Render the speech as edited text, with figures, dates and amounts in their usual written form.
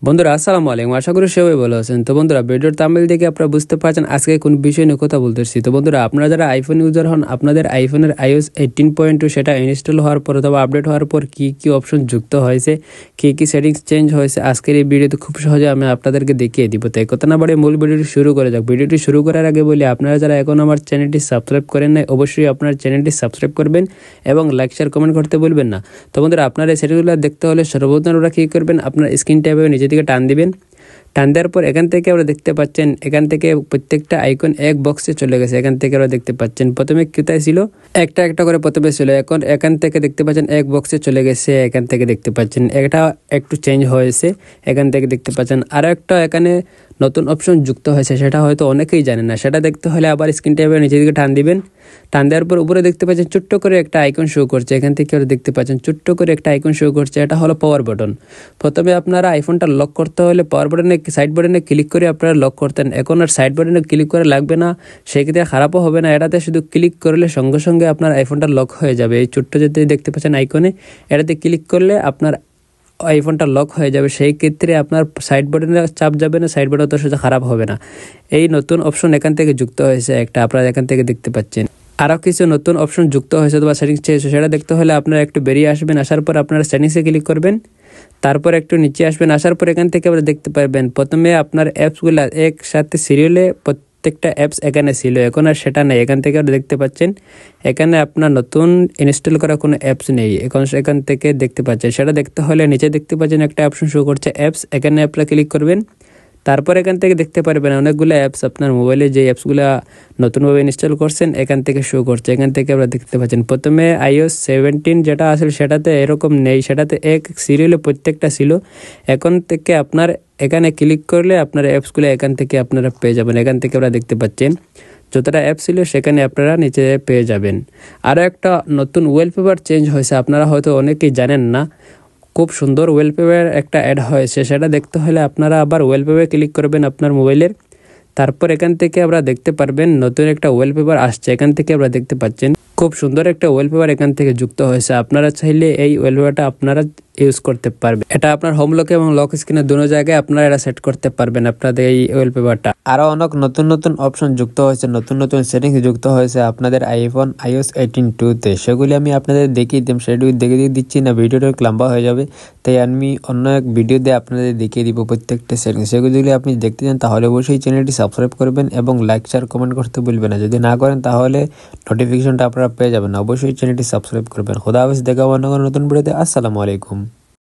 বন্ধুরা আসসালামু আলাইকুম, আশা করি সবাই ভালো আছেন। তো বন্ধুরা, ভিডিওর থাম্বনেল দেখে আপনারা বুঝতে পারছেন আজকে কোন বিষয় নিয়ে কথা বলতেছি। তো বন্ধুরা, আপনারা যারা আইফোন ইউজার হন, আপনাদের আইফোনের iOS 18.2 সেটা ইনস্টল হওয়ার পর অথবা আপডেট হওয়ার পর কি কি অপশন যুক্ত হয়েছে, কি কি সেটিংস চেঞ্জ হয়েছে, আজকের এই ভিডিওতে খুব সহজে আমি আপনাদেরকে দেখিয়ে দিব। তাই কথা না বাড়িয়ে মূল ভিডিওটি শুরু করা যাক। ভিডিওটি শুরু করার আগে বলি, আপনারা যারা এখন আমার চ্যানেলটি সাবস্ক্রাইব করেন নাই, অবশ্যই আপনার চ্যানেলটি সাবস্ক্রাইব করবেন এবং লাইক শেয়ার কমেন্ট করতে ভুলবেন না। তো বন্ধুরা, আপনার এই সেটিংগুলো দেখতে হলে সর্বপ্রথম আপনারা কী করবেন, আপনার স্ক্রিন ট্যাবে নিচে দিকে টান দিবেন। টান দেওয়ার পর এখান থেকে আমরা দেখতে পাচ্ছেন, এখান থেকে প্রত্যেকটা আইকন এক বক্সে চলে গেছে। এখান থেকে আমরা দেখতে পাচ্ছেন প্রথমে কোথায় ছিল, একটা একটা করে প্রথমে ছিল, এখন এখান থেকে দেখতে পাচ্ছেন এক বক্সে চলে গেছে। এখান থেকে দেখতে পাচ্ছেন এটা একটু চেঞ্জ হয়েছে। এখান থেকে দেখতে পাচ্ছেন আরও একটা এখানে নতুন অপশন যুক্ত হয়েছে, সেটা হয়তো অনেকেই জানে না। সেটা দেখতে হলে আবার স্ক্রিন ট্যাবে নিচের দিকে টান দিবেন। টান দেওয়ার পর উপরে দেখতে পাচ্ছেন ছোট্ট করে একটা আইকন শো করছে। এখান থেকে আমরা দেখতে পাচ্ছেন ছোট্ট করে একটা আইকন শো করছে, এটা হলো পাওয়ার বাটন। প্রথমে আপনারা আইফোনটা লক করতে হলে পাওয়ার বাটনে সাইড বাটনে ক্লিক করে আপনারা লক করতেন। এখন আর সাইড বাটনে ক্লিক করে লাগবে না, সেক্ষেত্রে খারাপও হবে না। এটাতে শুধু ক্লিক করলে সঙ্গে সঙ্গে আপনার আইফোনটা লক হয়ে যাবে। এই ছোট্ট যেতে দেখতে পাচ্ছেন আইকনে, এটাতে ক্লিক করলে আপনার আইফোনটা লক হয়ে যাবে। সেই ক্ষেত্রে আপনার সাইড বাটনে চাপ যাবে না, সাইড বাটন তো সেটা খারাপ হবে না। এই নতুন অপশন এখান থেকে যুক্ত হয়েছে একটা, আপনারা এখান থেকে দেখতে পাচ্ছেন। আরও কিছু নতুন অপশন যুক্ত হয়েছে অথবা সেটিংস চেয়েছে, সেটা দেখতে হলে আপনারা একটু বেরিয়ে আসবেন। আসার পর আপনারা সেটিংসে ক্লিক করবেন, তারপর একটু নিচে আসবেন। আসার পর এখান থেকে আপনারা দেখতে পারবেন প্রথমে আপনার অ্যাপসগুলো একসাথে সিরিয়ালে প্রত্যেকটা অ্যাপস এখানে ছিল, এখন আর সেটা নেই। এখান থেকে আপনারা দেখতে পাচ্ছেন এখানে আপনার নতুন ইনস্টল করা কোনো অ্যাপস নেই। এখন এখান থেকে দেখতে পাচ্ছেন, সেটা দেখতে হলে নিচে দেখতে পাচ্ছেন একটা অপশন শো করছে অ্যাপস, এখানে আপনারা ক্লিক করবেন। তারপর এখান থেকে দেখতে পারবেন অনেকগুলো অ্যাপস আপনার মোবাইলে যে অ্যাপসগুলো নতুনভাবে ইনস্টল করছেন এখান থেকে শো করছে। এখান থেকে আমরা দেখতে পাচ্ছেন প্রথমে iOS 17 যেটা আসলে সেটাতে এরকম নেই, সেটাতে এক সিরিয়ালে প্রত্যেকটা ছিল। এখন থেকে আপনার এখানে ক্লিক করলে আপনার অ্যাপসগুলো এখান থেকে আপনারা পেয়ে যাবেন। এখান থেকে আমরা দেখতে পাচ্ছেন যতটা অ্যাপ ছিল সেখানে আপনারা নিচে পেয়ে যাবেন। আরও একটা নতুন ওয়ালপেপার চেঞ্জ হয়েছে, আপনারা হয়তো অনেকেই জানেন না। খুব সুন্দর ওয়ালপেপার একটা অ্যাড হয়েছে, সেটা দেখতে হলে আপনারা আবার ওয়ালপেপারে ক্লিক করবেন আপনার মোবাইলের। তারপর এখান থেকে আমরা দেখতে পারবেন নতুন একটা ওয়ালপেপার আসছে। এখান থেকে আমরা দেখতে পাচ্ছেন খুব সুন্দর একটা ওয়ালপেপার এখান থেকে যুক্ত হয়েছে। আপনারা চাইলে এই ওয়ালপেপারটা আপনারা ইউজ করতে পারবেন। এটা আপনার হোম লক এবং লক স্ক্রিনে দুটো জায়গায় আপনারা এটা সেট করতে পারবেন আপনাদের এই ওয়ালপেপারটা। আরও অনেক নতুন নতুন অপশন যুক্ত হয়েছে, নতুন নতুন সেটিংস যুক্ত হয়েছে আপনাদের আইফোন iOS 18.2-তে। সেগুলি আমি আপনাদের দেখিয়ে দিই, সেগুলি দেখিয়ে দিচ্ছি না, ভিডিওটা লম্বা হয়ে যাবে। তাই আমি অন্য এক ভিডিও দিয়ে আপনাদের দেখিয়ে দিব প্রত্যেকটা সেটিংস। সেগুলি যদি আপনি দেখতে চান তাহলে অবশ্যই চ্যানেলটি সাবস্ক্রাইব করবেন এবং লাইক শেয়ার কমেন্ট করতে ভুলবেন না। যদি না করেন তাহলে নোটিফিকেশনটা আপনারা পেয়ে যাবেন না। অবশ্যই চ্যানেলটি সাবস্ক্রাইব করবেন। খোদা হাফেজ, দেখা হবে অন্য কোনো নতুন ভিডিওতে। আসসালামু আলাইকুম।